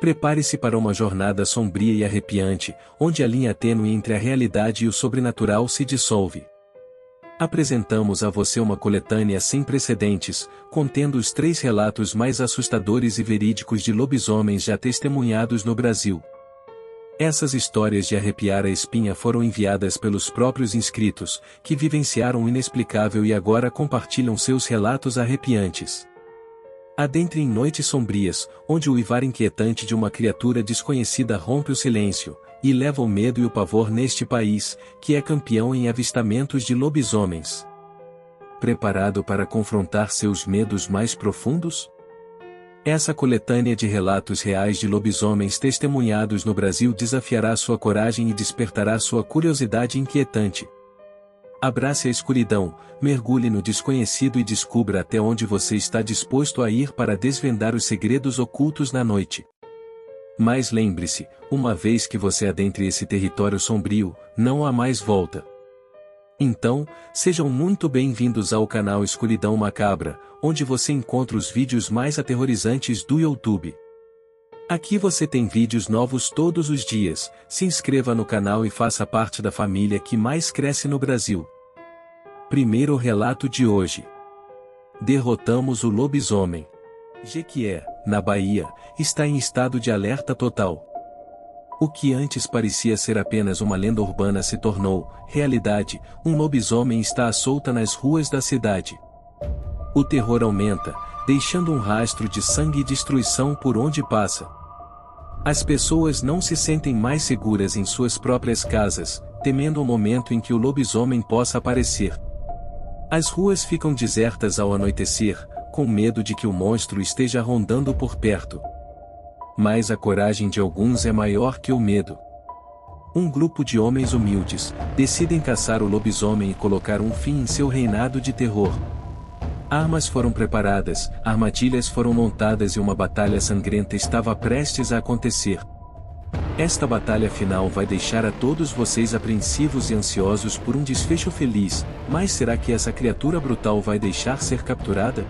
Prepare-se para uma jornada sombria e arrepiante, onde a linha tênue entre a realidade e o sobrenatural se dissolve. Apresentamos a você uma coletânea sem precedentes, contendo os 3 relatos mais assustadores e verídicos de lobisomens já testemunhados no Brasil. Essas histórias de arrepiar a espinha foram enviadas pelos próprios inscritos, que vivenciaram o inexplicável e agora compartilham seus relatos arrepiantes. Adentre em noites sombrias, onde o uivar inquietante de uma criatura desconhecida rompe o silêncio, e leva o medo e o pavor neste país, que é campeão em avistamentos de lobisomens. Preparado para confrontar seus medos mais profundos? Essa coletânea de relatos reais de lobisomens testemunhados no Brasil desafiará sua coragem e despertará sua curiosidade inquietante. Abrace a escuridão, mergulhe no desconhecido e descubra até onde você está disposto a ir para desvendar os segredos ocultos na noite. Mas lembre-se, uma vez que você adentre esse território sombrio, não há mais volta. Então, sejam muito bem-vindos ao canal Escuridão Macabra, onde você encontra os vídeos mais aterrorizantes do YouTube. Aqui você tem vídeos novos todos os dias. Se inscreva no canal e faça parte da família que mais cresce no Brasil. Primeiro relato de hoje. Derrotamos o lobisomem. Jequié, na Bahia, está em estado de alerta total. O que antes parecia ser apenas uma lenda urbana se tornou, realidade. Um lobisomem está à solta nas ruas da cidade. O terror aumenta, deixando um rastro de sangue e destruição por onde passa. As pessoas não se sentem mais seguras em suas próprias casas, temendo o momento em que o lobisomem possa aparecer. As ruas ficam desertas ao anoitecer, com medo de que o monstro esteja rondando por perto. Mas a coragem de alguns é maior que o medo. Um grupo de homens humildes decidem caçar o lobisomem e colocar um fim em seu reinado de terror. Armas foram preparadas, armadilhas foram montadas e uma batalha sangrenta estava prestes a acontecer. Esta batalha final vai deixar a todos vocês apreensivos e ansiosos por um desfecho feliz, mas será que essa criatura brutal vai deixar ser capturada?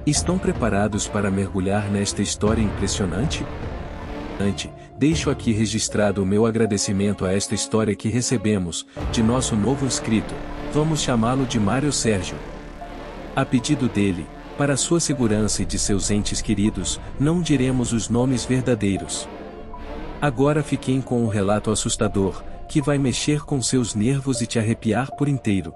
Estão preparados para mergulhar nesta história impressionante? Deixo aqui registrado o meu agradecimento a esta história que recebemos, de nosso novo inscrito, vamos chamá-lo de Mário Sérgio. A pedido dele, para sua segurança e de seus entes queridos, não diremos os nomes verdadeiros. Agora fiquem com um relato assustador, que vai mexer com seus nervos e te arrepiar por inteiro.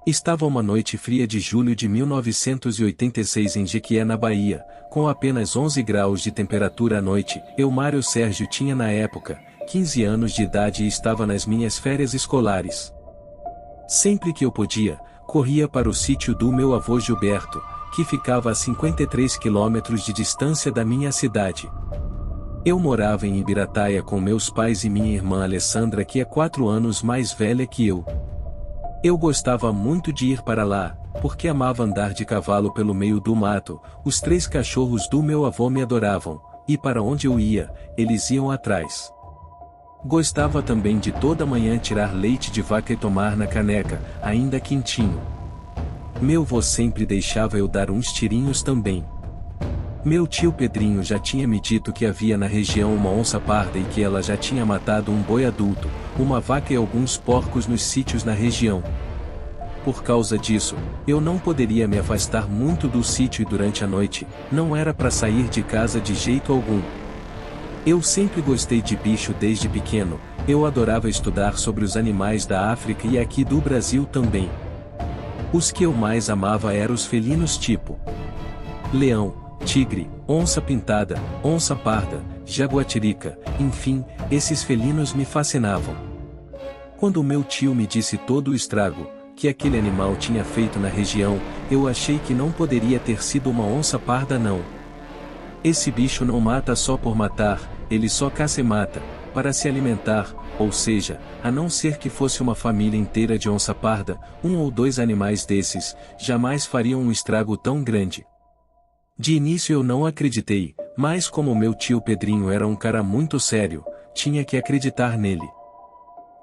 Estava uma noite fria de julho de 1986 em Jequié, na Bahia, com apenas 11 graus de temperatura à noite. Eu, Mário Sérgio, tinha na época 15 anos de idade e estava nas minhas férias escolares. Sempre que eu podia, corria para o sítio do meu avô Gilberto, que ficava a 53 quilômetros de distância da minha cidade. Eu morava em Ibirataia com meus pais e minha irmã Alessandra, que é 4 anos mais velha que eu. Eu gostava muito de ir para lá, porque amava andar de cavalo pelo meio do mato. Os 3 cachorros do meu avô me adoravam, e para onde eu ia, eles iam atrás. Gostava também de toda manhã tirar leite de vaca e tomar na caneca, ainda quentinho. Meu vô sempre deixava eu dar uns tirinhos também. Meu tio Pedrinho já tinha me dito que havia na região uma onça parda e que ela já tinha matado um boi adulto, uma vaca e alguns porcos nos sítios na região. Por causa disso, eu não poderia me afastar muito do sítio e durante a noite, não era para sair de casa de jeito algum. Eu sempre gostei de bicho desde pequeno, eu adorava estudar sobre os animais da África e aqui do Brasil também. Os que eu mais amava eram os felinos tipo leão, tigre, onça pintada, onça parda, jaguatirica, enfim, esses felinos me fascinavam. Quando meu tio me disse todo o estrago que aquele animal tinha feito na região, eu achei que não poderia ter sido uma onça parda não. Esse bicho não mata só por matar, ele só caça e mata, para se alimentar, ou seja, a não ser que fosse uma família inteira de onça parda, 1 ou 2 animais desses, jamais fariam um estrago tão grande. De início eu não acreditei, mas como meu tio Pedrinho era um cara muito sério, tinha que acreditar nele.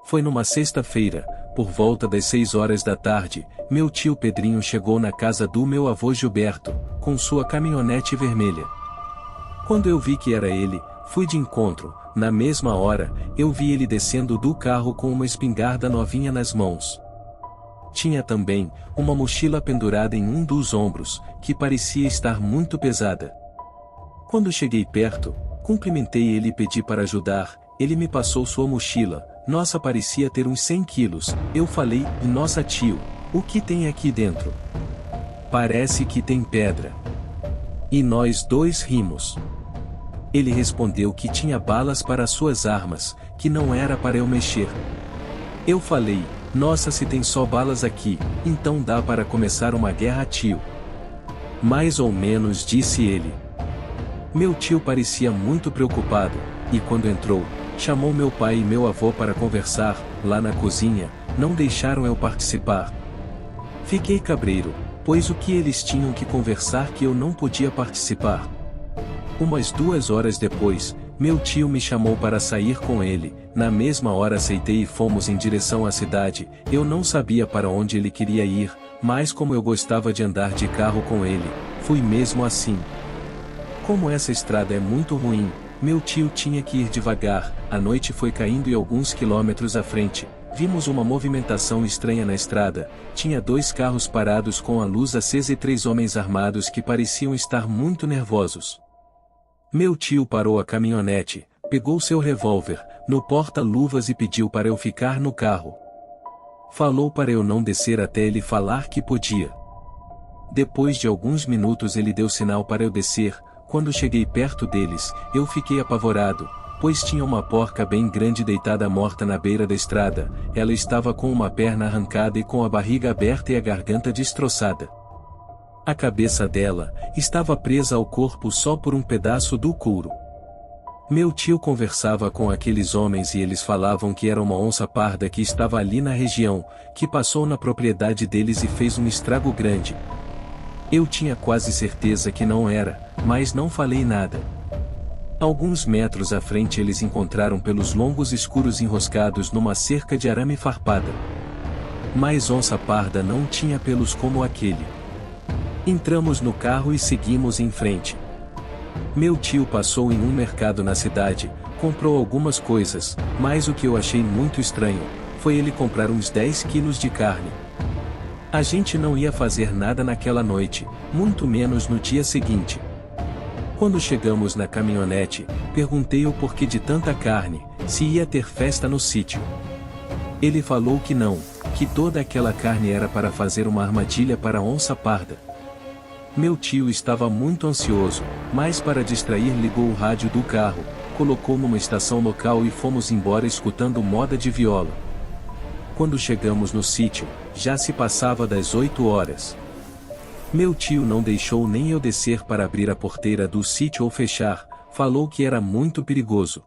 Foi numa sexta-feira, por volta das 6 horas da tarde, meu tio Pedrinho chegou na casa do meu avô Gilberto, com sua caminhonete vermelha. Quando eu vi que era ele, fui de encontro. Na mesma hora, eu vi ele descendo do carro com uma espingarda novinha nas mãos. Tinha também uma mochila pendurada em um dos ombros, que parecia estar muito pesada. Quando cheguei perto, cumprimentei ele e pedi para ajudar. Ele me passou sua mochila. Nossa, parecia ter uns 100 quilos. Eu falei: nossa, tio, o que tem aqui dentro? Parece que tem pedra. E nós dois rimos. Ele respondeu que tinha balas para suas armas, que não era para eu mexer. Eu falei: nossa, se tem só balas aqui, então dá para começar uma guerra, tio. Mais ou menos, disse ele. Meu tio parecia muito preocupado, e quando entrou, chamou meu pai e meu avô para conversar. Lá na cozinha, não deixaram eu participar. Fiquei cabreiro, pois o que eles tinham que conversar que eu não podia participar. Umas 2 horas depois, meu tio me chamou para sair com ele. Na mesma hora aceitei e fomos em direção à cidade. Eu não sabia para onde ele queria ir, mas como eu gostava de andar de carro com ele, fui mesmo assim. Como essa estrada é muito ruim, meu tio tinha que ir devagar. A noite foi caindo e alguns quilômetros à frente, vimos uma movimentação estranha na estrada. Tinha 2 carros parados com a luz acesa e 3 homens armados que pareciam estar muito nervosos. Meu tio parou a caminhonete, pegou seu revólver, no porta-luvas e pediu para eu ficar no carro. Falou para eu não descer até ele falar que podia. Depois de alguns minutos ele deu sinal para eu descer. Quando cheguei perto deles, eu fiquei apavorado, pois tinha uma porca bem grande deitada morta na beira da estrada. Ela estava com uma perna arrancada e com a barriga aberta e a garganta destroçada. A cabeça dela estava presa ao corpo só por um pedaço do couro. Meu tio conversava com aqueles homens e eles falavam que era uma onça parda que estava ali na região, que passou na propriedade deles e fez um estrago grande. Eu tinha quase certeza que não era, mas não falei nada. Alguns metros à frente eles encontraram pelos longos escuros enroscados numa cerca de arame farpada. Mas onça parda não tinha pelos como aquele. Entramos no carro e seguimos em frente. Meu tio passou em um mercado na cidade, comprou algumas coisas, mas o que eu achei muito estranho, foi ele comprar uns 10 quilos de carne. A gente não ia fazer nada naquela noite, muito menos no dia seguinte. Quando chegamos na caminhonete, perguntei o porquê de tanta carne, se ia ter festa no sítio. Ele falou que não, que toda aquela carne era para fazer uma armadilha para a onça parda. Meu tio estava muito ansioso, mas para distrair ligou o rádio do carro, colocou numa estação local e fomos embora escutando moda de viola. Quando chegamos no sítio, já se passava das 8 horas. Meu tio não deixou nem eu descer para abrir a porteira do sítio ou fechar, falou que era muito perigoso.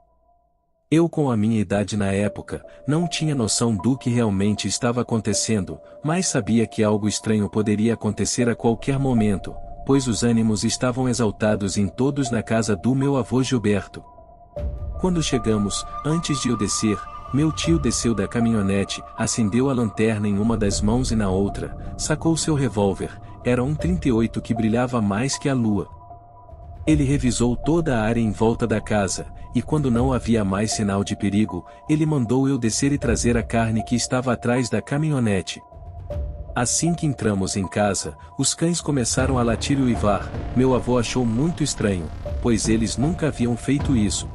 Eu, com a minha idade na época, não tinha noção do que realmente estava acontecendo, mas sabia que algo estranho poderia acontecer a qualquer momento, pois os ânimos estavam exaltados em todos na casa do meu avô Gilberto. Quando chegamos, antes de eu descer, meu tio desceu da caminhonete, acendeu a lanterna em uma das mãos e na outra, sacou seu revólver, era um 38 que brilhava mais que a lua. Ele revisou toda a área em volta da casa, e quando não havia mais sinal de perigo, ele mandou eu descer e trazer a carne que estava atrás da caminhonete. Assim que entramos em casa, os cães começaram a latir e uivar. Meu avô achou muito estranho, pois eles nunca haviam feito isso.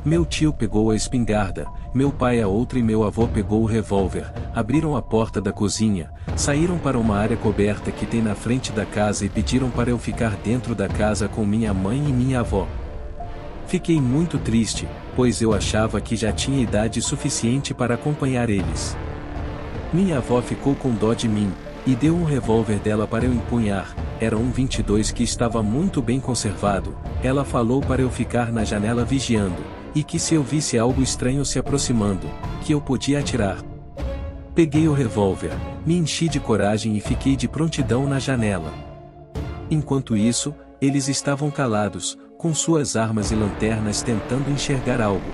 Meu tio pegou a espingarda, meu pai a outra e meu avô pegou o revólver, abriram a porta da cozinha, saíram para uma área coberta que tem na frente da casa e pediram para eu ficar dentro da casa com minha mãe e minha avó. Fiquei muito triste, pois eu achava que já tinha idade suficiente para acompanhar eles. Minha avó ficou com dó de mim, e deu um revólver dela para eu empunhar. Era um 22 que estava muito bem conservado. Ela falou para eu ficar na janela vigiando, e que se eu visse algo estranho se aproximando, que eu podia atirar. Peguei o revólver, me enchi de coragem e fiquei de prontidão na janela. Enquanto isso, eles estavam calados, com suas armas e lanternas tentando enxergar algo.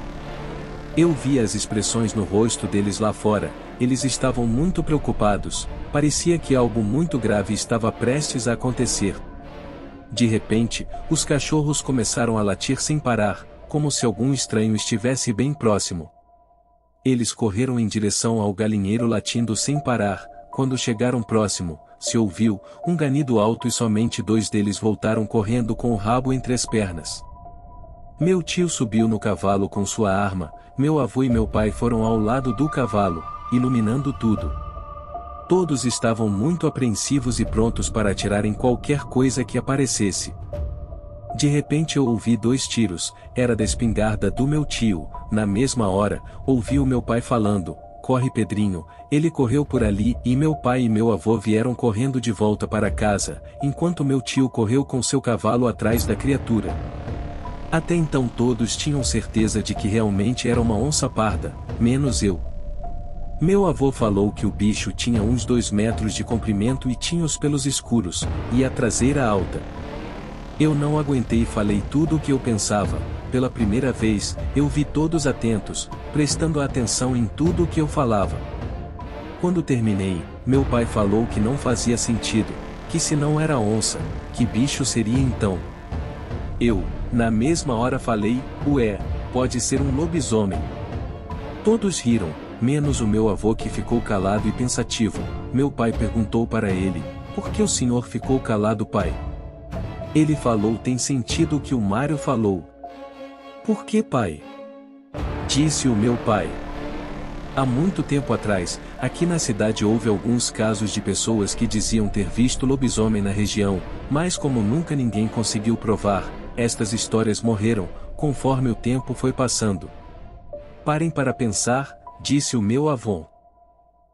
Eu via as expressões no rosto deles lá fora, eles estavam muito preocupados, parecia que algo muito grave estava prestes a acontecer. De repente, os cachorros começaram a latir sem parar, como se algum estranho estivesse bem próximo. Eles correram em direção ao galinheiro latindo sem parar. Quando chegaram próximo, se ouviu um ganido alto e somente 2 deles voltaram correndo com o rabo entre as pernas. Meu tio subiu no cavalo com sua arma, meu avô e meu pai foram ao lado do cavalo, iluminando tudo. Todos estavam muito apreensivos e prontos para atirar em qualquer coisa que aparecesse. De repente eu ouvi 2 tiros, era da espingarda do meu tio. Na mesma hora, ouvi o meu pai falando: "Corre, Pedrinho." Ele correu por ali e meu pai e meu avô vieram correndo de volta para casa, enquanto meu tio correu com seu cavalo atrás da criatura. Até então todos tinham certeza de que realmente era uma onça parda, menos eu. Meu avô falou que o bicho tinha uns 2 metros de comprimento e tinha os pelos escuros, e a traseira alta. Eu não aguentei e falei tudo o que eu pensava. Pela primeira vez, eu vi todos atentos, prestando atenção em tudo o que eu falava. Quando terminei, meu pai falou que não fazia sentido, que se não era onça, que bicho seria então? Eu, na mesma hora falei: "Ué, pode ser um lobisomem." Todos riram, menos o meu avô que ficou calado e pensativo. Meu pai perguntou para ele: "Por que o senhor ficou calado, pai?" Ele falou: "Tem sentido o que o Mário falou." "Por que, pai?" Disse o meu pai. Há muito tempo atrás, aqui na cidade houve alguns casos de pessoas que diziam ter visto lobisomem na região, mas como nunca ninguém conseguiu provar, estas histórias morreram, conforme o tempo foi passando. "Parem para pensar", disse o meu avô.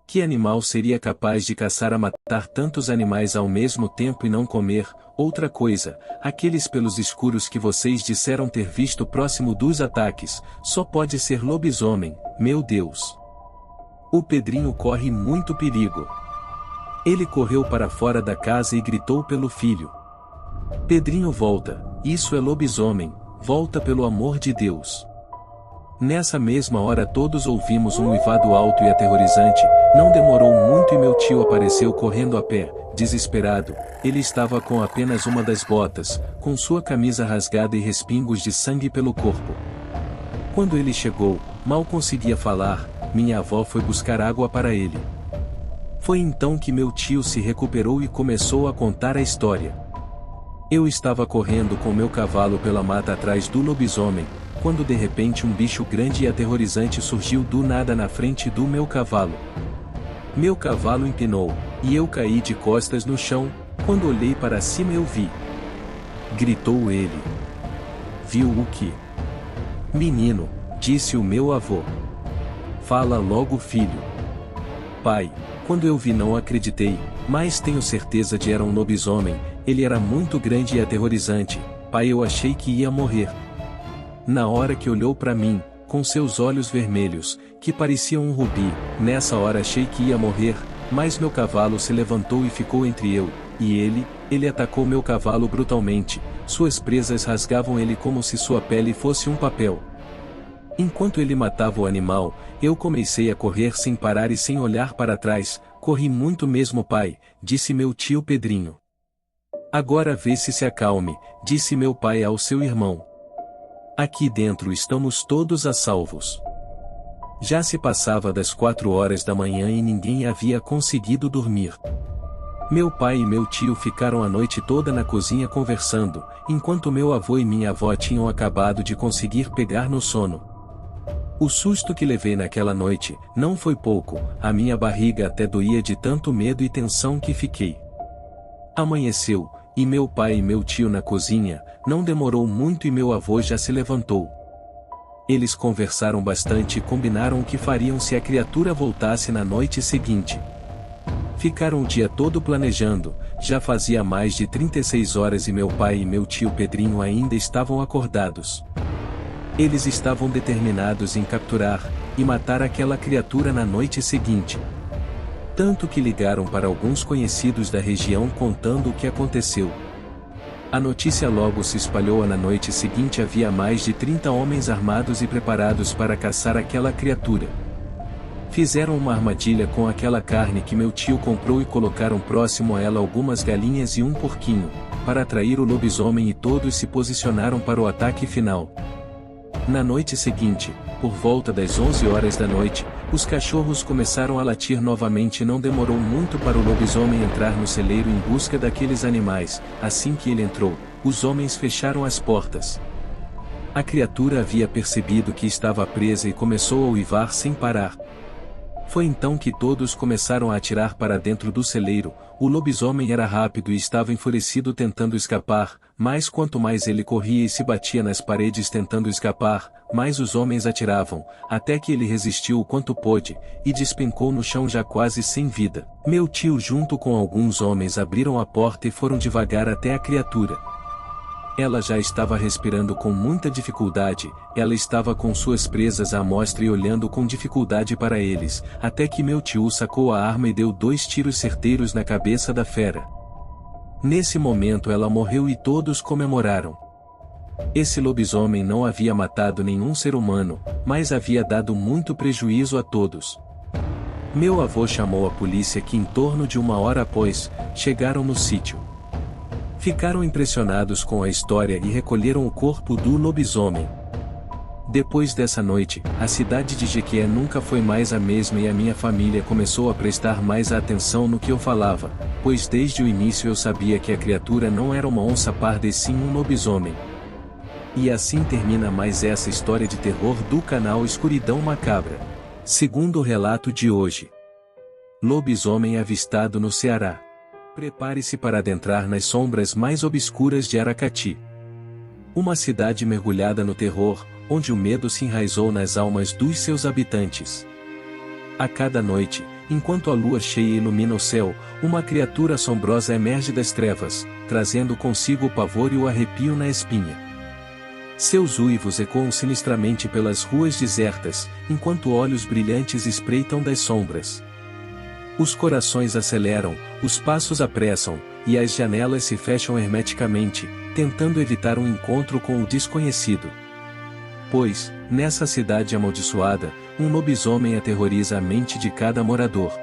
"Que animal seria capaz de caçar a matar tantos animais ao mesmo tempo e não comer? Outra coisa, aqueles pelos escuros que vocês disseram ter visto próximo dos ataques, só pode ser lobisomem, meu Deus." O Pedrinho corre muito perigo. Ele correu para fora da casa e gritou pelo filho. "Pedrinho, volta, isso é lobisomem, volta pelo amor de Deus." Nessa mesma hora todos ouvimos um uivado alto e aterrorizante. Não demorou muito e meu tio apareceu correndo a pé, desesperado. Ele estava com apenas uma das botas, com sua camisa rasgada e respingos de sangue pelo corpo. Quando ele chegou, mal conseguia falar. Minha avó foi buscar água para ele. Foi então que meu tio se recuperou e começou a contar a história. Eu estava correndo com meu cavalo pela mata atrás do lobisomem, quando de repente um bicho grande e aterrorizante surgiu do nada na frente do meu cavalo. Meu cavalo empinou, e eu caí de costas no chão. Quando olhei para cima eu vi. Gritou ele. "Viu o quê?" "Menino", disse o meu avô. "Fala logo, filho." "Pai, quando eu vi não acreditei, mas tenho certeza de era um lobisomem, ele era muito grande e aterrorizante, pai, eu achei que ia morrer." Na hora que olhou para mim, com seus olhos vermelhos, que pareciam um rubi, nessa hora achei que ia morrer, mas meu cavalo se levantou e ficou entre eu e ele atacou meu cavalo brutalmente, suas presas rasgavam ele como se sua pele fosse um papel. Enquanto ele matava o animal, eu comecei a correr sem parar e sem olhar para trás. "Corri muito mesmo, pai", disse meu tio Pedrinho. "Agora vê se acalme", disse meu pai ao seu irmão. "Aqui dentro estamos todos a salvos." Já se passava das 4 horas da manhã e ninguém havia conseguido dormir. Meu pai e meu tio ficaram a noite toda na cozinha conversando, enquanto meu avô e minha avó tinham acabado de conseguir pegar no sono. O susto que levei naquela noite não foi pouco, a minha barriga até doía de tanto medo e tensão que fiquei. Amanheceu, e meu pai e meu tio na cozinha. Não demorou muito e meu avô já se levantou. Eles conversaram bastante e combinaram o que fariam se a criatura voltasse na noite seguinte. Ficaram o dia todo planejando. Já fazia mais de 36 horas e meu pai e meu tio Pedrinho ainda estavam acordados. Eles estavam determinados em capturar e matar aquela criatura na noite seguinte. Tanto que ligaram para alguns conhecidos da região contando o que aconteceu. A notícia logo se espalhou e na noite seguinte havia mais de 30 homens armados e preparados para caçar aquela criatura. Fizeram uma armadilha com aquela carne que meu tio comprou e colocaram próximo a ela algumas galinhas e um porquinho, para atrair o lobisomem, e todos se posicionaram para o ataque final. Na noite seguinte, por volta das 11 horas da noite, os cachorros começaram a latir novamente e não demorou muito para o lobisomem entrar no celeiro em busca daqueles animais. Assim que ele entrou, os homens fecharam as portas. A criatura havia percebido que estava presa e começou a uivar sem parar. Foi então que todos começaram a atirar para dentro do celeiro. O lobisomem era rápido e estava enfurecido tentando escapar, mas quanto mais ele corria e se batia nas paredes tentando escapar, mais os homens atiravam, até que ele resistiu o quanto pôde, e despencou no chão já quase sem vida. Meu tio junto com alguns homens abriram a porta e foram devagar até a criatura. Ela já estava respirando com muita dificuldade, ela estava com suas presas à mostra e olhando com dificuldade para eles, até que meu tio sacou a arma e deu 2 tiros certeiros na cabeça da fera. Nesse momento ela morreu e todos comemoraram. Esse lobisomem não havia matado nenhum ser humano, mas havia dado muito prejuízo a todos. Meu avô chamou a polícia que em torno de 1 hora após, chegaram no sítio. Ficaram impressionados com a história e recolheram o corpo do lobisomem. Depois dessa noite, a cidade de Jequié nunca foi mais a mesma e a minha família começou a prestar mais atenção no que eu falava, pois desde o início eu sabia que a criatura não era uma onça parda e sim um lobisomem. E assim termina mais essa história de terror do canal Escuridão Macabra. Segundo o relato de hoje. Lobisomem avistado no Ceará. Prepare-se para adentrar nas sombras mais obscuras de Aracati. Uma cidade mergulhada no terror, onde o medo se enraizou nas almas dos seus habitantes. A cada noite, enquanto a lua cheia ilumina o céu, uma criatura assombrosa emerge das trevas, trazendo consigo o pavor e o arrepio na espinha. Seus uivos ecoam sinistramente pelas ruas desertas, enquanto olhos brilhantes espreitam das sombras. Os corações aceleram, os passos apressam, e as janelas se fecham hermeticamente, tentando evitar um encontro com o desconhecido. Pois, nessa cidade amaldiçoada, um lobisomem aterroriza a mente de cada morador.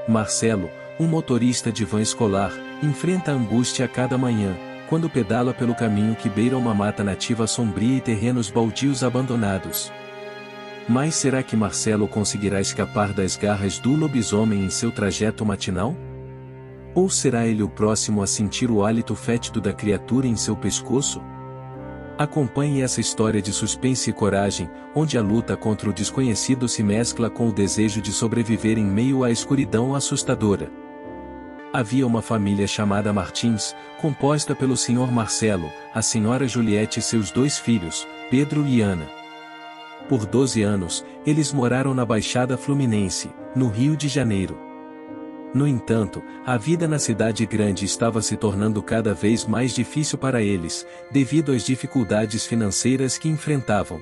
Marcelo, um motorista de van escolar, enfrenta a angústia a cada manhã, quando pedala pelo caminho que beira uma mata nativa sombria e terrenos baldios abandonados. Mas será que Marcelo conseguirá escapar das garras do lobisomem em seu trajeto matinal? Ou será ele o próximo a sentir o hálito fétido da criatura em seu pescoço? Acompanhe essa história de suspense e coragem, onde a luta contra o desconhecido se mescla com o desejo de sobreviver em meio à escuridão assustadora. Havia uma família chamada Martins, composta pelo Sr. Marcelo, a Sra. Juliette e seus 2 filhos, Pedro e Ana. Por 12 anos, eles moraram na Baixada Fluminense, no Rio de Janeiro. No entanto, a vida na cidade grande estava se tornando cada vez mais difícil para eles, devido às dificuldades financeiras que enfrentavam.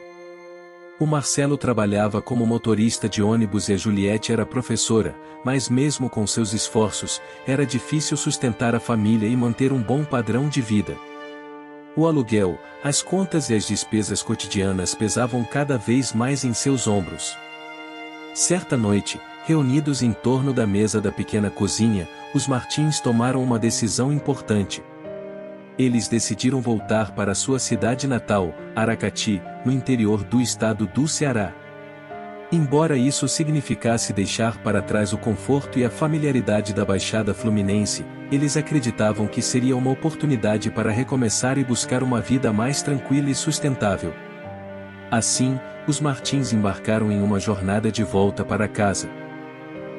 O Marcelo trabalhava como motorista de ônibus e a Juliette era professora, mas mesmo com seus esforços, era difícil sustentar a família e manter um bom padrão de vida. O aluguel, as contas e as despesas cotidianas pesavam cada vez mais em seus ombros. Certa noite, reunidos em torno da mesa da pequena cozinha, os Martins tomaram uma decisão importante. Eles decidiram voltar para sua cidade natal, Aracati, no interior do estado do Ceará. Embora isso significasse deixar para trás o conforto e a familiaridade da Baixada Fluminense, eles acreditavam que seria uma oportunidade para recomeçar e buscar uma vida mais tranquila e sustentável. Assim, os Martins embarcaram em uma jornada de volta para casa.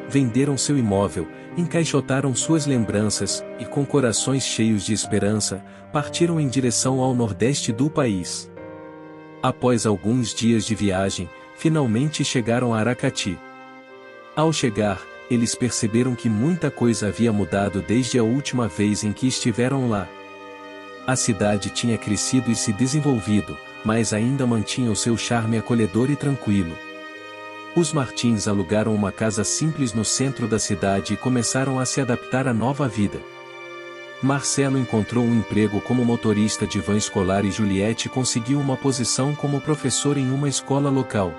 Venderam seu imóvel, encaixotaram suas lembranças, e com corações cheios de esperança, partiram em direção ao nordeste do país. Após alguns dias de viagem, finalmente chegaram a Aracati. Ao chegar, eles perceberam que muita coisa havia mudado desde a última vez em que estiveram lá. A cidade tinha crescido e se desenvolvido, mas ainda mantinha o seu charme acolhedor e tranquilo. Os Martins alugaram uma casa simples no centro da cidade e começaram a se adaptar à nova vida. Marcelo encontrou um emprego como motorista de van escolar e Juliette conseguiu uma posição como professora em uma escola local.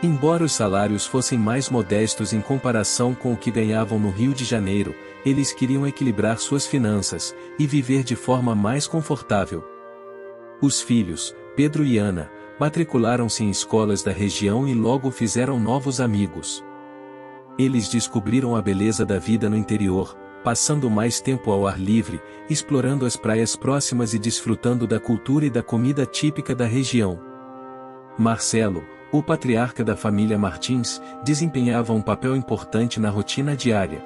Embora os salários fossem mais modestos em comparação com o que ganhavam no Rio de Janeiro, eles queriam equilibrar suas finanças e viver de forma mais confortável. Os filhos, Pedro e Ana, matricularam-se em escolas da região e logo fizeram novos amigos. Eles descobriram a beleza da vida no interior, passando mais tempo ao ar livre, explorando as praias próximas e desfrutando da cultura e da comida típica da região. Marcelo, o patriarca da família Martins, desempenhava um papel importante na rotina diária.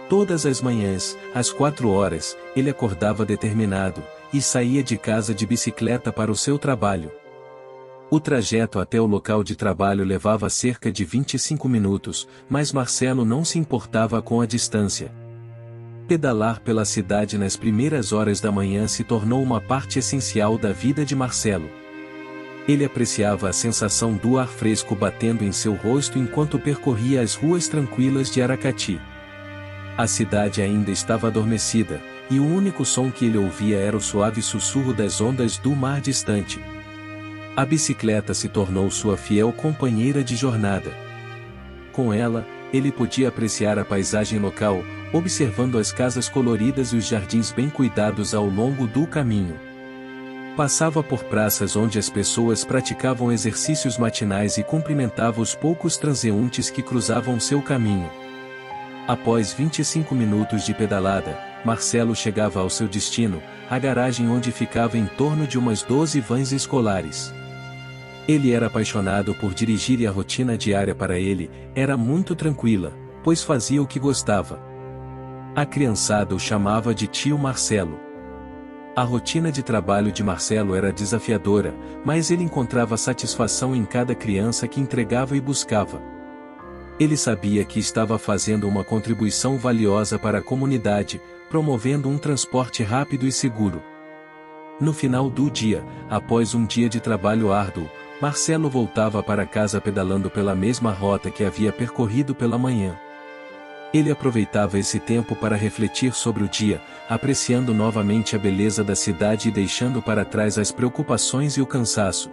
Todas as manhãs, às 4 horas, ele acordava determinado, e saía de casa de bicicleta para o seu trabalho. O trajeto até o local de trabalho levava cerca de 25 minutos, mas Marcelo não se importava com a distância. Pedalar pela cidade nas primeiras horas da manhã se tornou uma parte essencial da vida de Marcelo. Ele apreciava a sensação do ar fresco batendo em seu rosto enquanto percorria as ruas tranquilas de Aracati. A cidade ainda estava adormecida, e o único som que ele ouvia era o suave sussurro das ondas do mar distante. A bicicleta se tornou sua fiel companheira de jornada. Com ela, ele podia apreciar a paisagem local, observando as casas coloridas e os jardins bem cuidados ao longo do caminho. Passava por praças onde as pessoas praticavam exercícios matinais e cumprimentava os poucos transeuntes que cruzavam seu caminho. Após 25 minutos de pedalada, Marcelo chegava ao seu destino, a garagem onde ficava em torno de umas 12 vans escolares. Ele era apaixonado por dirigir e a rotina diária para ele era muito tranquila, pois fazia o que gostava. A criançada o chamava de tio Marcelo. A rotina de trabalho de Marcelo era desafiadora, mas ele encontrava satisfação em cada criança que entregava e buscava. Ele sabia que estava fazendo uma contribuição valiosa para a comunidade, promovendo um transporte rápido e seguro. No final do dia, após um dia de trabalho árduo, Marcelo voltava para casa pedalando pela mesma rota que havia percorrido pela manhã. Ele aproveitava esse tempo para refletir sobre o dia, apreciando novamente a beleza da cidade e deixando para trás as preocupações e o cansaço.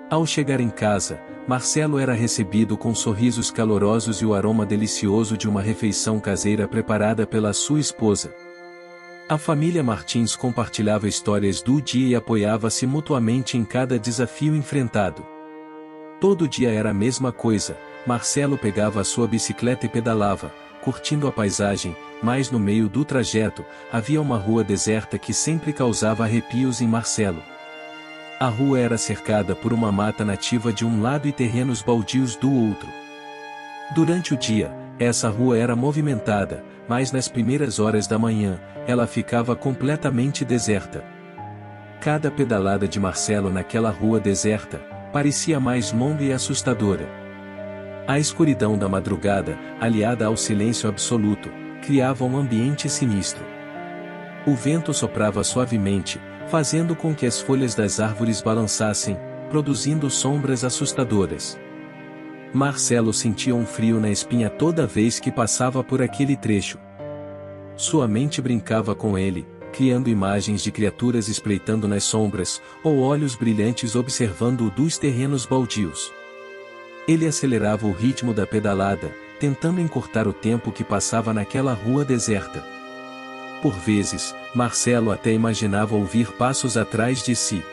Ao chegar em casa, Marcelo era recebido com sorrisos calorosos e o aroma delicioso de uma refeição caseira preparada pela sua esposa. A família Martins compartilhava histórias do dia e apoiava-se mutuamente em cada desafio enfrentado. Todo dia era a mesma coisa, Marcelo pegava a sua bicicleta e pedalava, curtindo a paisagem, mas no meio do trajeto, havia uma rua deserta que sempre causava arrepios em Marcelo. A rua era cercada por uma mata nativa de um lado e terrenos baldios do outro. Durante o dia, essa rua era movimentada, mas nas primeiras horas da manhã, ela ficava completamente deserta. Cada pedalada de Marcelo naquela rua deserta, parecia mais longa e assustadora. A escuridão da madrugada, aliada ao silêncio absoluto, criava um ambiente sinistro. O vento soprava suavemente, fazendo com que as folhas das árvores balançassem, produzindo sombras assustadoras. Marcelo sentia um frio na espinha toda vez que passava por aquele trecho. Sua mente brincava com ele, criando imagens de criaturas espreitando nas sombras, ou olhos brilhantes observando-o dos terrenos baldios. Ele acelerava o ritmo da pedalada, tentando encurtar o tempo que passava naquela rua deserta. Por vezes, Marcelo até imaginava ouvir passos atrás de si.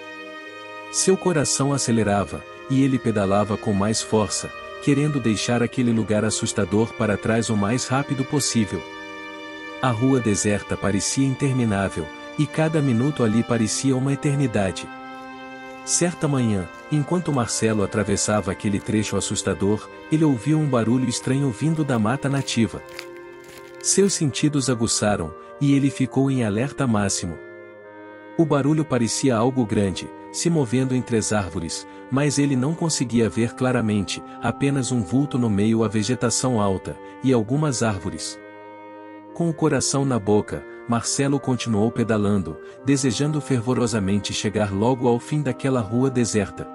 Seu coração acelerava, e ele pedalava com mais força, querendo deixar aquele lugar assustador para trás o mais rápido possível. A rua deserta parecia interminável, e cada minuto ali parecia uma eternidade. Certa manhã, enquanto Marcelo atravessava aquele trecho assustador, ele ouviu um barulho estranho vindo da mata nativa. Seus sentidos aguçaram, e ele ficou em alerta máximo. O barulho parecia algo grande, se movendo entre as árvores, mas ele não conseguia ver claramente, apenas um vulto no meio à vegetação alta, e algumas árvores. Com o coração na boca, Marcelo continuou pedalando, desejando fervorosamente chegar logo ao fim daquela rua deserta.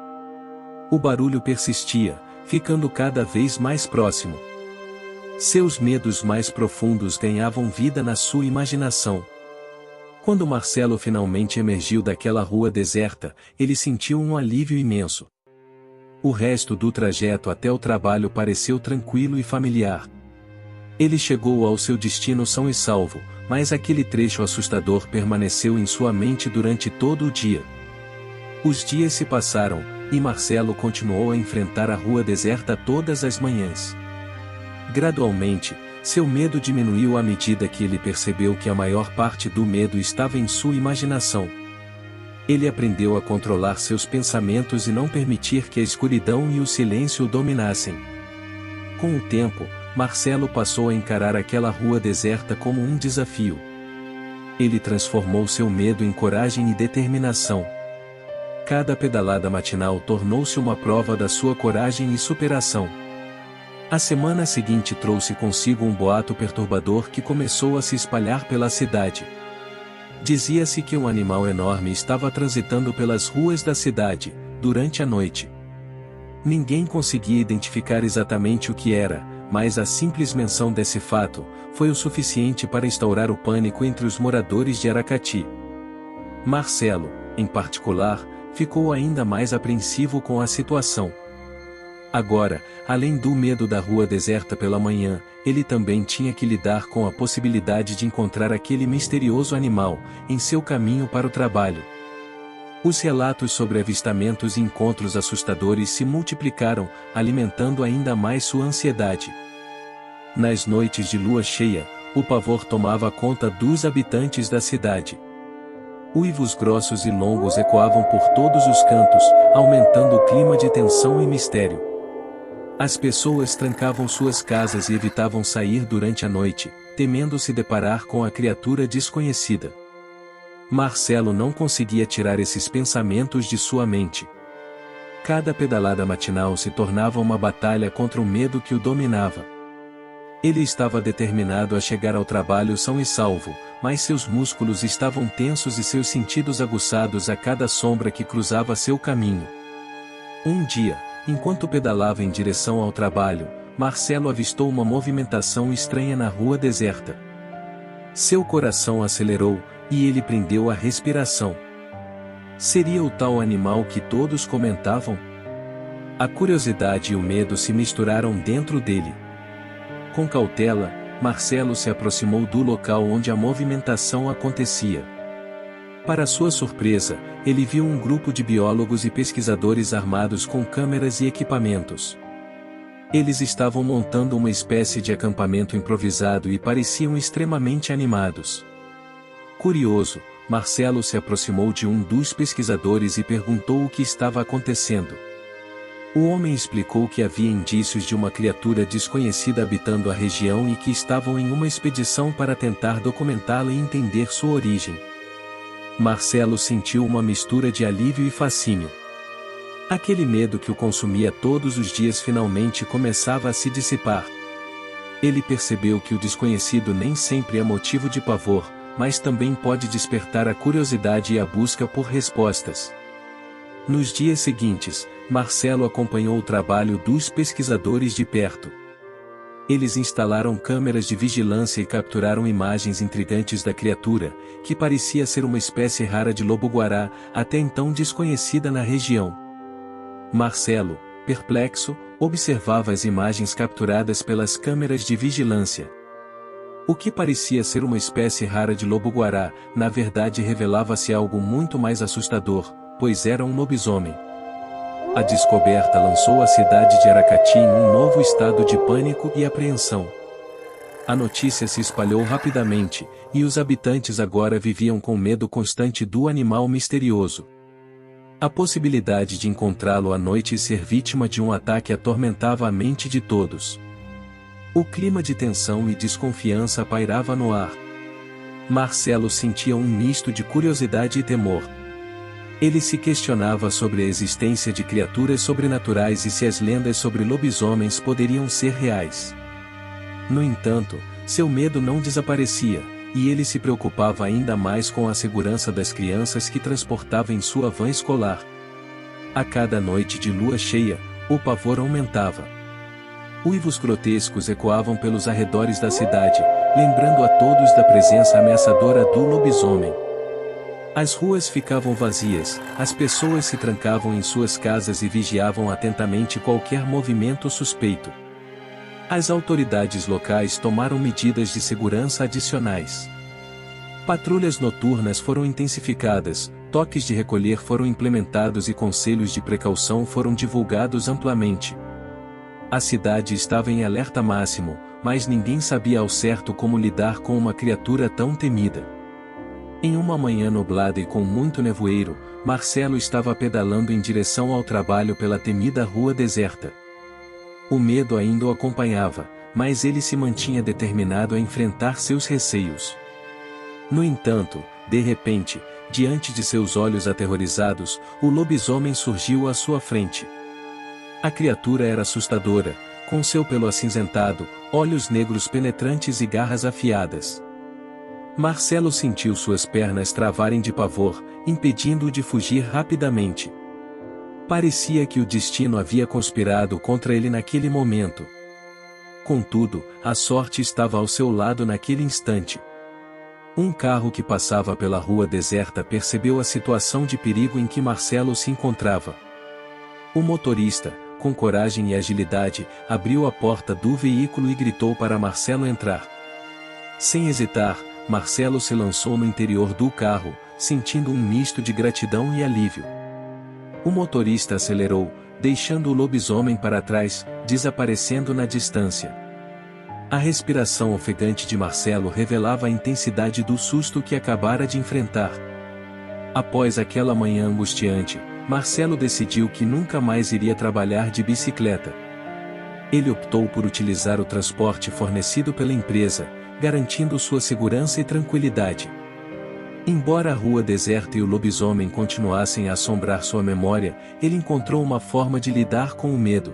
O barulho persistia, ficando cada vez mais próximo. Seus medos mais profundos ganhavam vida na sua imaginação. Quando Marcelo finalmente emergiu daquela rua deserta, ele sentiu um alívio imenso. O resto do trajeto até o trabalho pareceu tranquilo e familiar. Ele chegou ao seu destino são e salvo, mas aquele trecho assustador permaneceu em sua mente durante todo o dia. Os dias se passaram, e Marcelo continuou a enfrentar a rua deserta todas as manhãs. Gradualmente, seu medo diminuiu à medida que ele percebeu que a maior parte do medo estava em sua imaginação. Ele aprendeu a controlar seus pensamentos e não permitir que a escuridão e o silêncio o dominassem. Com o tempo, Marcelo passou a encarar aquela rua deserta como um desafio. Ele transformou seu medo em coragem e determinação. Cada pedalada matinal tornou-se uma prova da sua coragem e superação. A semana seguinte trouxe consigo um boato perturbador que começou a se espalhar pela cidade. Dizia-se que um animal enorme estava transitando pelas ruas da cidade, durante a noite. Ninguém conseguia identificar exatamente o que era, mas a simples menção desse fato foi o suficiente para instaurar o pânico entre os moradores de Aracati. Marcelo, em particular, ficou ainda mais apreensivo com a situação. Agora, além do medo da rua deserta pela manhã, ele também tinha que lidar com a possibilidade de encontrar aquele misterioso animal, em seu caminho para o trabalho. Os relatos sobre avistamentos e encontros assustadores se multiplicaram, alimentando ainda mais sua ansiedade. Nas noites de lua cheia, o pavor tomava conta dos habitantes da cidade. Uivos grossos e longos ecoavam por todos os cantos, aumentando o clima de tensão e mistério. As pessoas trancavam suas casas e evitavam sair durante a noite, temendo se deparar com a criatura desconhecida. Marcelo não conseguia tirar esses pensamentos de sua mente. Cada pedalada matinal se tornava uma batalha contra o medo que o dominava. Ele estava determinado a chegar ao trabalho são e salvo, mas seus músculos estavam tensos e seus sentidos aguçados a cada sombra que cruzava seu caminho. Um dia, enquanto pedalava em direção ao trabalho, Marcelo avistou uma movimentação estranha na rua deserta. Seu coração acelerou, e ele prendeu a respiração. Seria o tal animal que todos comentavam? A curiosidade e o medo se misturaram dentro dele. Com cautela, Marcelo se aproximou do local onde a movimentação acontecia. Para sua surpresa, ele viu um grupo de biólogos e pesquisadores armados com câmeras e equipamentos. Eles estavam montando uma espécie de acampamento improvisado e pareciam extremamente animados. Curioso, Marcelo se aproximou de um dos pesquisadores e perguntou o que estava acontecendo. O homem explicou que havia indícios de uma criatura desconhecida habitando a região e que estavam em uma expedição para tentar documentá-la e entender sua origem. Marcelo sentiu uma mistura de alívio e fascínio. Aquele medo que o consumia todos os dias finalmente começava a se dissipar. Ele percebeu que o desconhecido nem sempre é motivo de pavor, mas também pode despertar a curiosidade e a busca por respostas. Nos dias seguintes, Marcelo acompanhou o trabalho dos pesquisadores de perto. Eles instalaram câmeras de vigilância e capturaram imagens intrigantes da criatura, que parecia ser uma espécie rara de lobo-guará, até então desconhecida na região. Marcelo, perplexo, observava as imagens capturadas pelas câmeras de vigilância. O que parecia ser uma espécie rara de lobo-guará, na verdade revelava-se algo muito mais assustador, pois era um lobisomem. A descoberta lançou a cidade de Aracati em um novo estado de pânico e apreensão. A notícia se espalhou rapidamente, e os habitantes agora viviam com medo constante do animal misterioso. A possibilidade de encontrá-lo à noite e ser vítima de um ataque atormentava a mente de todos. O clima de tensão e desconfiança pairava no ar. Marcelo sentia um misto de curiosidade e temor. Ele se questionava sobre a existência de criaturas sobrenaturais e se as lendas sobre lobisomens poderiam ser reais. No entanto, seu medo não desaparecia, e ele se preocupava ainda mais com a segurança das crianças que transportava em sua van escolar. A cada noite de lua cheia, o pavor aumentava. Uivos grotescos ecoavam pelos arredores da cidade, lembrando a todos da presença ameaçadora do lobisomem. As ruas ficavam vazias, as pessoas se trancavam em suas casas e vigiavam atentamente qualquer movimento suspeito. As autoridades locais tomaram medidas de segurança adicionais. Patrulhas noturnas foram intensificadas, toques de recolher foram implementados e conselhos de precaução foram divulgados amplamente. A cidade estava em alerta máximo, mas ninguém sabia ao certo como lidar com uma criatura tão temida. Em uma manhã nublada e com muito nevoeiro, Marcelo estava pedalando em direção ao trabalho pela temida rua deserta. O medo ainda o acompanhava, mas ele se mantinha determinado a enfrentar seus receios. No entanto, de repente, diante de seus olhos aterrorizados, o lobisomem surgiu à sua frente. A criatura era assustadora, com seu pelo acinzentado, olhos negros penetrantes e garras afiadas. Marcelo sentiu suas pernas travarem de pavor, impedindo-o de fugir rapidamente. Parecia que o destino havia conspirado contra ele naquele momento. Contudo, a sorte estava ao seu lado naquele instante. Um carro que passava pela rua deserta percebeu a situação de perigo em que Marcelo se encontrava. O motorista, com coragem e agilidade, abriu a porta do veículo e gritou para Marcelo entrar. Sem hesitar, Marcelo se lançou no interior do carro, sentindo um misto de gratidão e alívio. O motorista acelerou, deixando o lobisomem para trás, desaparecendo na distância. A respiração ofegante de Marcelo revelava a intensidade do susto que acabara de enfrentar. Após aquela manhã angustiante, Marcelo decidiu que nunca mais iria trabalhar de bicicleta. Ele optou por utilizar o transporte fornecido pela empresa, garantindo sua segurança e tranquilidade. Embora a rua deserta e o lobisomem continuassem a assombrar sua memória, ele encontrou uma forma de lidar com o medo.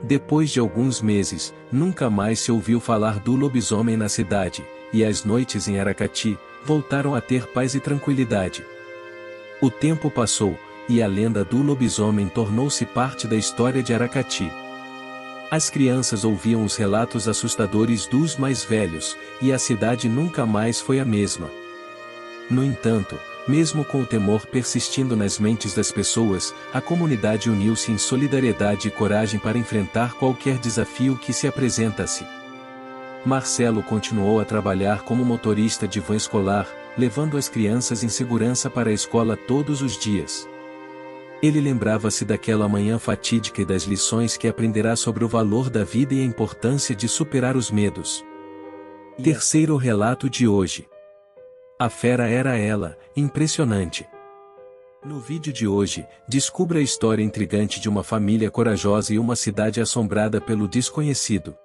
Depois de alguns meses, nunca mais se ouviu falar do lobisomem na cidade, e as noites em Aracati voltaram a ter paz e tranquilidade. O tempo passou, e a lenda do lobisomem tornou-se parte da história de Aracati. As crianças ouviam os relatos assustadores dos mais velhos, e a cidade nunca mais foi a mesma. No entanto, mesmo com o temor persistindo nas mentes das pessoas, a comunidade uniu-se em solidariedade e coragem para enfrentar qualquer desafio que se apresentasse. Marcelo continuou a trabalhar como motorista de van escolar, levando as crianças em segurança para a escola todos os dias. Ele lembrava-se daquela manhã fatídica e das lições que aprenderá sobre o valor da vida e a importância de superar os medos. Terceiro relato de hoje. A fera era ela, impressionante. No vídeo de hoje, descubra a história intrigante de uma família corajosa e uma cidade assombrada pelo desconhecido.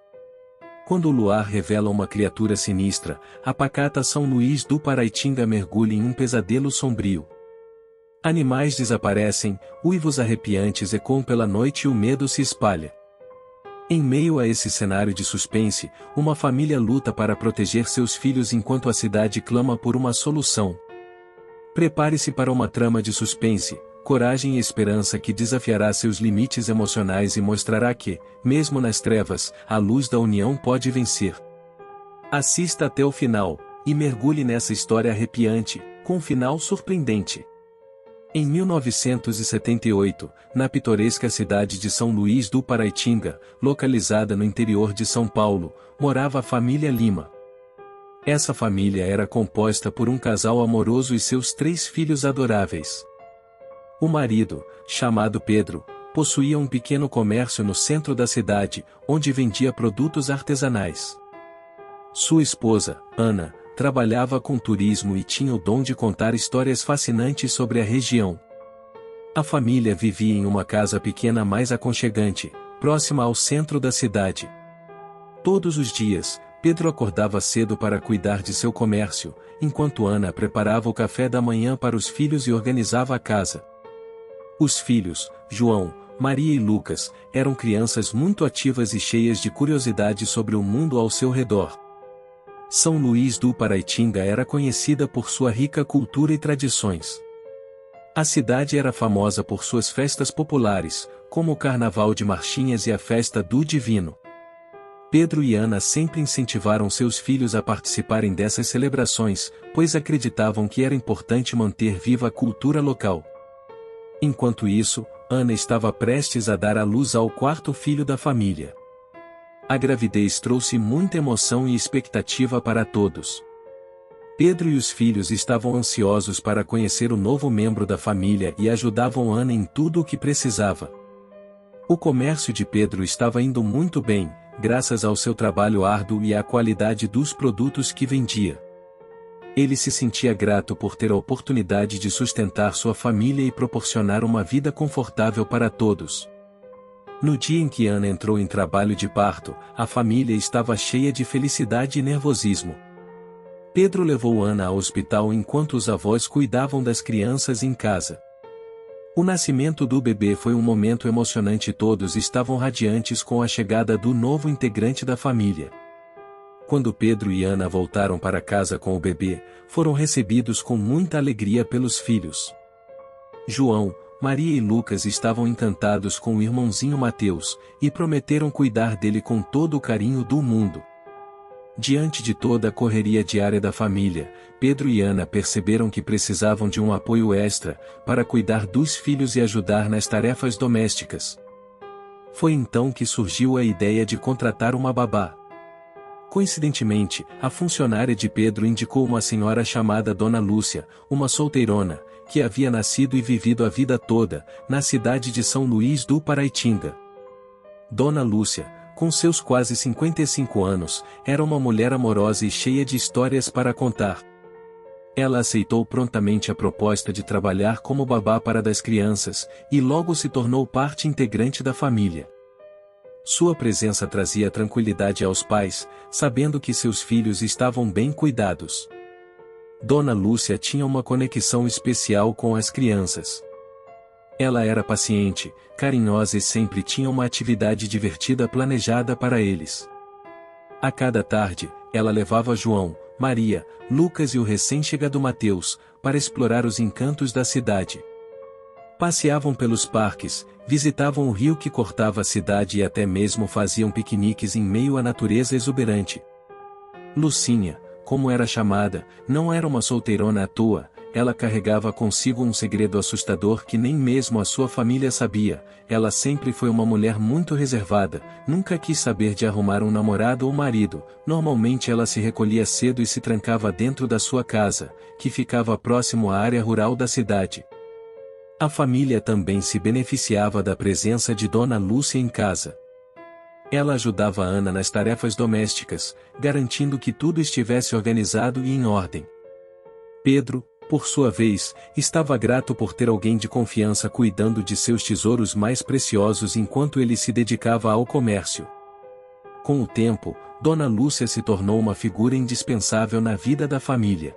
Quando o luar revela uma criatura sinistra, a pacata São Luís do Paraitinga mergulha em um pesadelo sombrio. Animais desaparecem, uivos arrepiantes ecoam pela noite e o medo se espalha. Em meio a esse cenário de suspense, uma família luta para proteger seus filhos enquanto a cidade clama por uma solução. Prepare-se para uma trama de suspense, coragem e esperança que desafiará seus limites emocionais e mostrará que, mesmo nas trevas, a luz da união pode vencer. Assista até o final, e mergulhe nessa história arrepiante, com um final surpreendente. Em 1978, na pitoresca cidade de São Luís do Paraitinga, localizada no interior de São Paulo, morava a família Lima. Essa família era composta por um casal amoroso e seus 3 filhos adoráveis. O marido, chamado Pedro, possuía um pequeno comércio no centro da cidade, onde vendia produtos artesanais. Sua esposa, Ana, trabalhava com turismo e tinha o dom de contar histórias fascinantes sobre a região. A família vivia em uma casa pequena mais aconchegante, próxima ao centro da cidade. Todos os dias, Pedro acordava cedo para cuidar de seu comércio, enquanto Ana preparava o café da manhã para os filhos e organizava a casa. Os filhos, João, Maria e Lucas, eram crianças muito ativas e cheias de curiosidade sobre o mundo ao seu redor. São Luís do Paraitinga era conhecida por sua rica cultura e tradições. A cidade era famosa por suas festas populares, como o Carnaval de Marchinhas e a Festa do Divino. Pedro e Ana sempre incentivaram seus filhos a participarem dessas celebrações, pois acreditavam que era importante manter viva a cultura local. Enquanto isso, Ana estava prestes a dar à luz ao quarto filho da família. A gravidez trouxe muita emoção e expectativa para todos. Pedro e os filhos estavam ansiosos para conhecer o novo membro da família e ajudavam Ana em tudo o que precisava. O comércio de Pedro estava indo muito bem, graças ao seu trabalho árduo e à qualidade dos produtos que vendia. Ele se sentia grato por ter a oportunidade de sustentar sua família e proporcionar uma vida confortável para todos. No dia em que Ana entrou em trabalho de parto, a família estava cheia de felicidade e nervosismo. Pedro levou Ana ao hospital enquanto os avós cuidavam das crianças em casa. O nascimento do bebê foi um momento emocionante e todos estavam radiantes com a chegada do novo integrante da família. Quando Pedro e Ana voltaram para casa com o bebê, foram recebidos com muita alegria pelos filhos. João, Maria e Lucas estavam encantados com o irmãozinho Mateus, e prometeram cuidar dele com todo o carinho do mundo. Diante de toda a correria diária da família, Pedro e Ana perceberam que precisavam de um apoio extra, para cuidar dos filhos e ajudar nas tarefas domésticas. Foi então que surgiu a ideia de contratar uma babá. Coincidentemente, a funcionária de Pedro indicou uma senhora chamada Dona Lúcia, uma solteirona, que havia nascido e vivido a vida toda, na cidade de São Luís do Paraitinga. Dona Lúcia, com seus quase 55 anos, era uma mulher amorosa e cheia de histórias para contar. Ela aceitou prontamente a proposta de trabalhar como babá para das crianças, e logo se tornou parte integrante da família. Sua presença trazia tranquilidade aos pais, sabendo que seus filhos estavam bem cuidados. Dona Lúcia tinha uma conexão especial com as crianças. Ela era paciente, carinhosa e sempre tinha uma atividade divertida planejada para eles. A cada tarde, ela levava João, Maria, Lucas e o recém-chegado Mateus, para explorar os encantos da cidade. Passeavam pelos parques, visitavam o rio que cortava a cidade e até mesmo faziam piqueniques em meio à natureza exuberante. Lucinha, como era chamada, não era uma solteirona à toa. Ela carregava consigo um segredo assustador que nem mesmo a sua família sabia. Ela sempre foi uma mulher muito reservada, nunca quis saber de arrumar um namorado ou marido. Normalmente ela se recolhia cedo e se trancava dentro da sua casa, que ficava próximo à área rural da cidade. A família também se beneficiava da presença de Dona Lúcia em casa. Ela ajudava Ana nas tarefas domésticas, garantindo que tudo estivesse organizado e em ordem. Pedro, por sua vez, estava grato por ter alguém de confiança cuidando de seus tesouros mais preciosos enquanto ele se dedicava ao comércio. Com o tempo, Dona Lúcia se tornou uma figura indispensável na vida da família.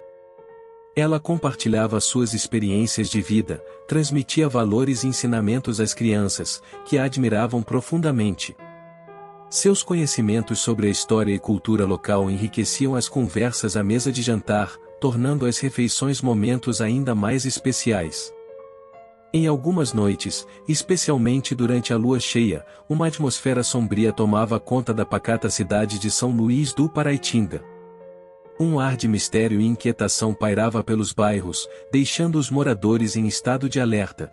Ela compartilhava suas experiências de vida, transmitia valores e ensinamentos às crianças, que a admiravam profundamente. Seus conhecimentos sobre a história e cultura local enriqueciam as conversas à mesa de jantar, tornando as refeições momentos ainda mais especiais. Em algumas noites, especialmente durante a lua cheia, uma atmosfera sombria tomava conta da pacata cidade de São Luís do Paraitinga. Um ar de mistério e inquietação pairava pelos bairros, deixando os moradores em estado de alerta.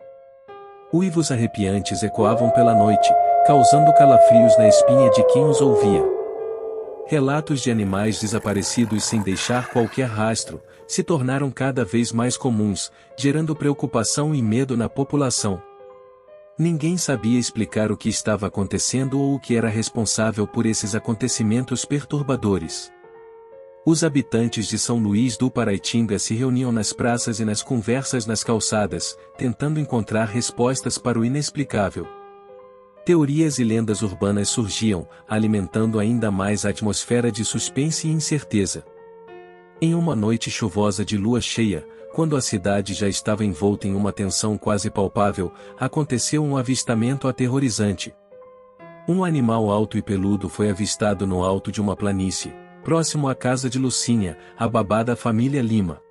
Uivos arrepiantes ecoavam pela noite, causando calafrios na espinha de quem os ouvia. Relatos de animais desaparecidos sem deixar qualquer rastro, se tornaram cada vez mais comuns, gerando preocupação e medo na população. Ninguém sabia explicar o que estava acontecendo ou o que era responsável por esses acontecimentos perturbadores. Os habitantes de São Luís do Paraitinga se reuniam nas praças e nas conversas nas calçadas, tentando encontrar respostas para o inexplicável. Teorias e lendas urbanas surgiam, alimentando ainda mais a atmosfera de suspense e incerteza. Em uma noite chuvosa de lua cheia, quando a cidade já estava envolta em uma tensão quase palpável, aconteceu um avistamento aterrorizante. Um animal alto e peludo foi avistado no alto de uma planície, próximo à casa de Lucinha, a babá da família Lima.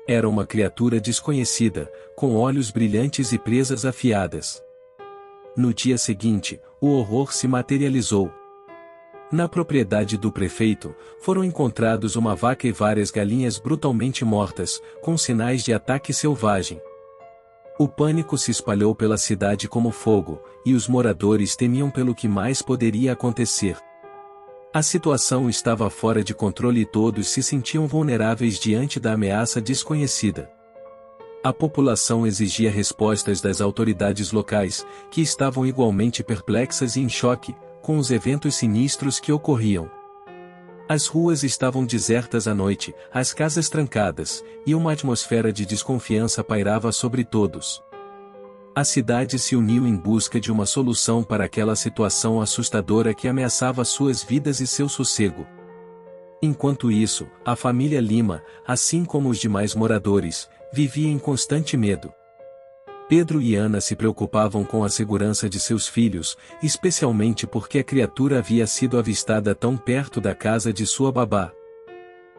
Era uma criatura desconhecida, com olhos brilhantes e presas afiadas. No dia seguinte, o horror se materializou. Na propriedade do prefeito, foram encontrados uma vaca e várias galinhas brutalmente mortas, com sinais de ataque selvagem. O pânico se espalhou pela cidade como fogo, e os moradores temiam pelo que mais poderia acontecer. A situação estava fora de controle e todos se sentiam vulneráveis diante da ameaça desconhecida. A população exigia respostas das autoridades locais, que estavam igualmente perplexas e em choque com os eventos sinistros que ocorriam. As ruas estavam desertas à noite, as casas trancadas, e uma atmosfera de desconfiança pairava sobre todos. A cidade se uniu em busca de uma solução para aquela situação assustadora que ameaçava suas vidas e seu sossego. Enquanto isso, a família Lima, assim como os demais moradores, vivia em constante medo. Pedro e Ana se preocupavam com a segurança de seus filhos, especialmente porque a criatura havia sido avistada tão perto da casa de sua babá.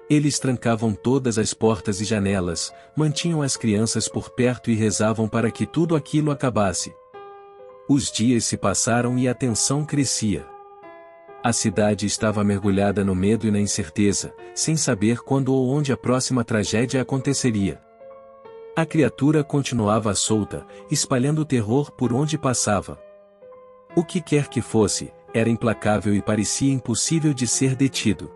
Eles trancavam todas as portas e janelas, mantinham as crianças por perto e rezavam para que tudo aquilo acabasse. Os dias se passaram e a tensão crescia. A cidade estava mergulhada no medo e na incerteza, sem saber quando ou onde a próxima tragédia aconteceria. A criatura continuava solta, espalhando terror por onde passava. O que quer que fosse, era implacável e parecia impossível de ser detido.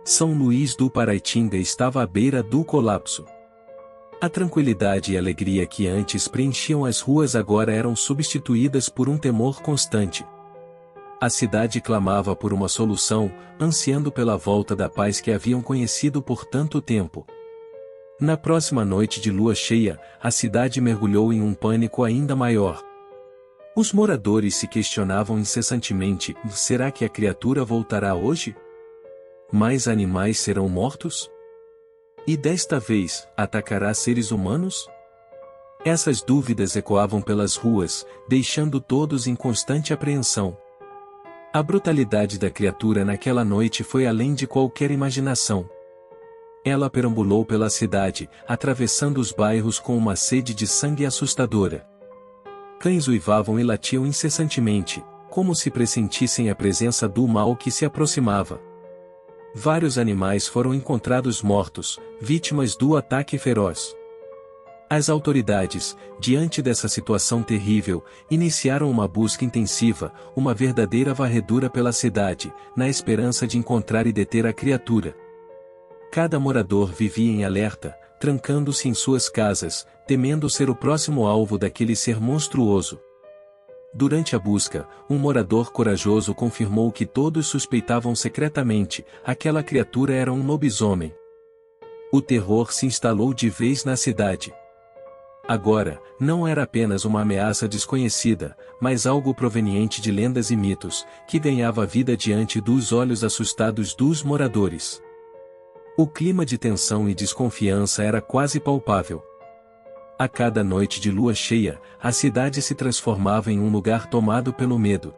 São Luís do Paraitinga estava à beira do colapso. A tranquilidade e alegria que antes preenchiam as ruas agora eram substituídas por um temor constante. A cidade clamava por uma solução, ansiando pela volta da paz que haviam conhecido por tanto tempo. Na próxima noite de lua cheia, a cidade mergulhou em um pânico ainda maior. Os moradores se questionavam incessantemente: será que a criatura voltará hoje? Mais animais serão mortos? E desta vez, atacará seres humanos? Essas dúvidas ecoavam pelas ruas, deixando todos em constante apreensão. A brutalidade da criatura naquela noite foi além de qualquer imaginação. Ela perambulou pela cidade, atravessando os bairros com uma sede de sangue assustadora. Cães uivavam e latiam incessantemente, como se pressentissem a presença do mal que se aproximava. Vários animais foram encontrados mortos, vítimas do ataque feroz. As autoridades, diante dessa situação terrível, iniciaram uma busca intensiva, uma verdadeira varredura pela cidade, na esperança de encontrar e deter a criatura. Cada morador vivia em alerta, trancando-se em suas casas, temendo ser o próximo alvo daquele ser monstruoso. Durante a busca, um morador corajoso confirmou que todos suspeitavam secretamente: aquela criatura era um lobisomem. O terror se instalou de vez na cidade. Agora, não era apenas uma ameaça desconhecida, mas algo proveniente de lendas e mitos, que ganhava vida diante dos olhos assustados dos moradores. O clima de tensão e desconfiança era quase palpável. A cada noite de lua cheia, a cidade se transformava em um lugar tomado pelo medo.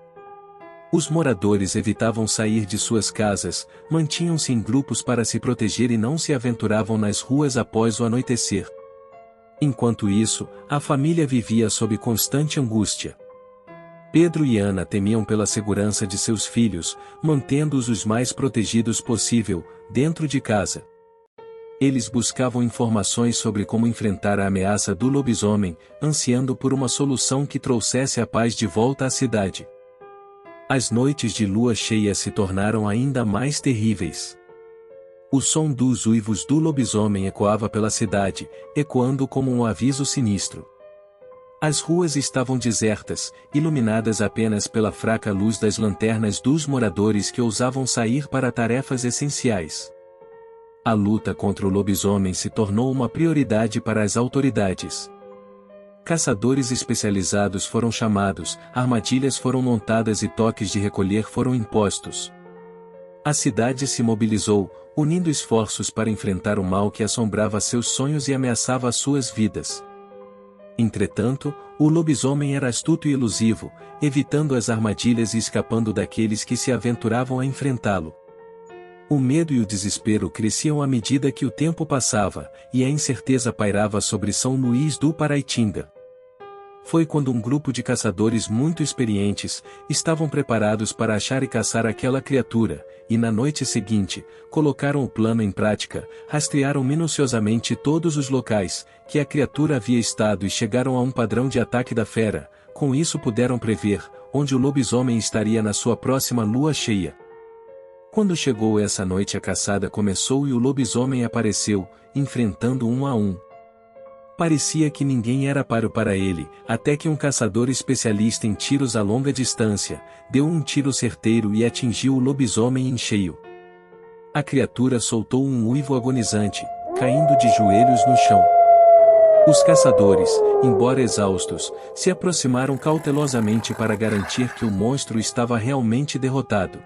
Os moradores evitavam sair de suas casas, mantinham-se em grupos para se proteger e não se aventuravam nas ruas após o anoitecer. Enquanto isso, a família vivia sob constante angústia. Pedro e Ana temiam pela segurança de seus filhos, mantendo-os os mais protegidos possível, dentro de casa. Eles buscavam informações sobre como enfrentar a ameaça do lobisomem, ansiando por uma solução que trouxesse a paz de volta à cidade. As noites de lua cheia se tornaram ainda mais terríveis. O som dos uivos do lobisomem ecoava pela cidade, ecoando como um aviso sinistro. As ruas estavam desertas, iluminadas apenas pela fraca luz das lanternas dos moradores que ousavam sair para tarefas essenciais. A luta contra o lobisomem se tornou uma prioridade para as autoridades. Caçadores especializados foram chamados, armadilhas foram montadas e toques de recolher foram impostos. A cidade se mobilizou, unindo esforços para enfrentar o mal que assombrava seus sonhos e ameaçava suas vidas. Entretanto, o lobisomem era astuto e elusivo, evitando as armadilhas e escapando daqueles que se aventuravam a enfrentá-lo. O medo e o desespero cresciam à medida que o tempo passava, e a incerteza pairava sobre São Luís do Paraitinga. foi quando um grupo de caçadores muito experientes estavam preparados para achar e caçar aquela criatura, e na noite seguinte, colocaram o plano em prática, rastrearam minuciosamente todos os locais que a criatura havia estado e chegaram a um padrão de ataque da fera. Com isso puderam prever onde o lobisomem estaria na sua próxima lua cheia. Quando chegou essa noite, a caçada começou e o lobisomem apareceu, enfrentando um a um. Parecia que ninguém era páreo para ele, até que um caçador especialista em tiros a longa distância deu um tiro certeiro e atingiu o lobisomem em cheio. A criatura soltou um uivo agonizante, caindo de joelhos no chão. Os caçadores, embora exaustos, se aproximaram cautelosamente para garantir que o monstro estava realmente derrotado.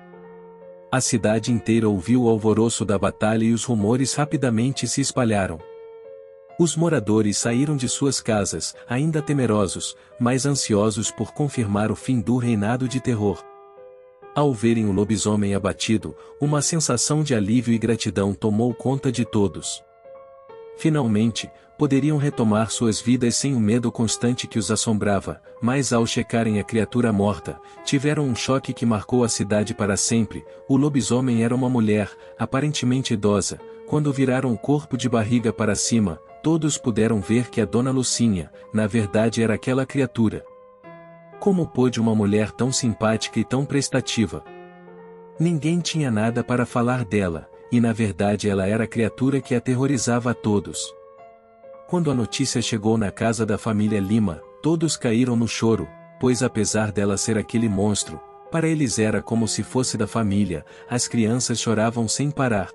A cidade inteira ouviu o alvoroço da batalha e os rumores rapidamente se espalharam. Os moradores saíram de suas casas, ainda temerosos, mas ansiosos por confirmar o fim do reinado de terror. Ao verem o lobisomem abatido, uma sensação de alívio e gratidão tomou conta de todos. Finalmente, poderiam retomar suas vidas sem o medo constante que os assombrava, mas ao checarem a criatura morta, tiveram um choque que marcou a cidade para sempre. O lobisomem era uma mulher, aparentemente idosa. Quando viraram o corpo de barriga para cima, todos puderam ver que a Dona Lucinha, na verdade, era aquela criatura. Como pôde uma mulher tão simpática e tão prestativa? Ninguém tinha nada para falar dela, e na verdade ela era a criatura que aterrorizava a todos. Quando a notícia chegou na casa da família Lima, todos caíram no choro, pois apesar dela ser aquele monstro, para eles era como se fosse da família. As crianças choravam sem parar.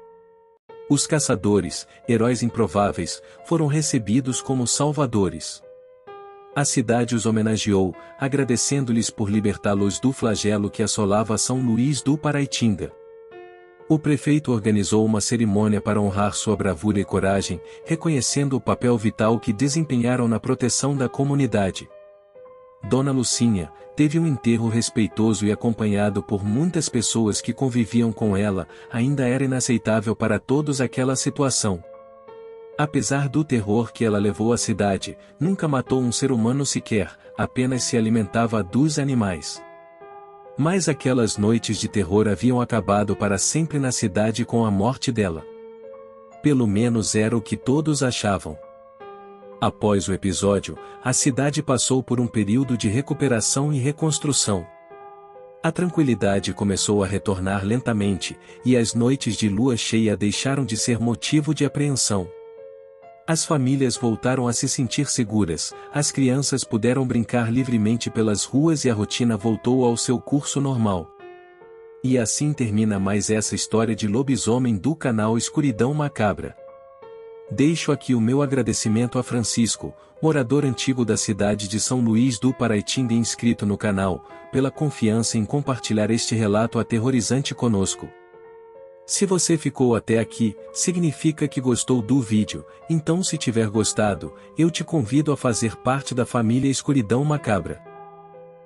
Os caçadores, heróis improváveis, foram recebidos como salvadores. A cidade os homenageou, agradecendo-lhes por libertá-los do flagelo que assolava São Luís do Paraitinga. O prefeito organizou uma cerimônia para honrar sua bravura e coragem, reconhecendo o papel vital que desempenharam na proteção da comunidade. Dona Lucinha teve um enterro respeitoso e acompanhado por muitas pessoas que conviviam com ela. Ainda era inaceitável para todos aquela situação. Apesar do terror que ela levou à cidade, nunca matou um ser humano sequer, apenas se alimentava dos animais. Mas aquelas noites de terror haviam acabado para sempre na cidade com a morte dela. Pelo menos era o que todos achavam. Após o episódio, a cidade passou por um período de recuperação e reconstrução. A tranquilidade começou a retornar lentamente, e as noites de lua cheia deixaram de ser motivo de apreensão. As famílias voltaram a se sentir seguras, as crianças puderam brincar livremente pelas ruas e a rotina voltou ao seu curso normal. E assim termina mais essa história de lobisomem do canal Escuridão Macabra. Deixo aqui o meu agradecimento a Francisco, morador antigo da cidade de São Luís do Paraitinga e inscrito no canal, pela confiança em compartilhar este relato aterrorizante conosco. Se você ficou até aqui, significa que gostou do vídeo, então se tiver gostado, eu te convido a fazer parte da família Escuridão Macabra.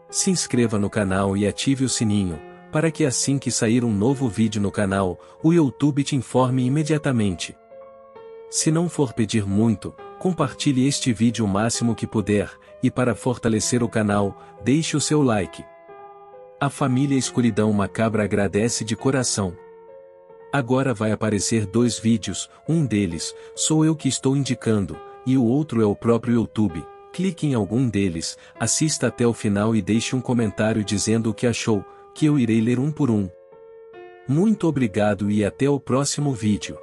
Se inscreva no canal e ative o sininho, para que assim que sair um novo vídeo no canal, o YouTube te informe imediatamente. Se não for pedir muito, compartilhe este vídeo o máximo que puder, e para fortalecer o canal, deixe o seu like. A família Escuridão Macabra agradece de coração. Agora vai aparecer 2 vídeos, um deles, sou eu que estou indicando, e o outro é o próprio YouTube. Clique em algum deles, assista até o final e deixe um comentário dizendo o que achou, que eu irei ler um por um. Muito obrigado e até o próximo vídeo.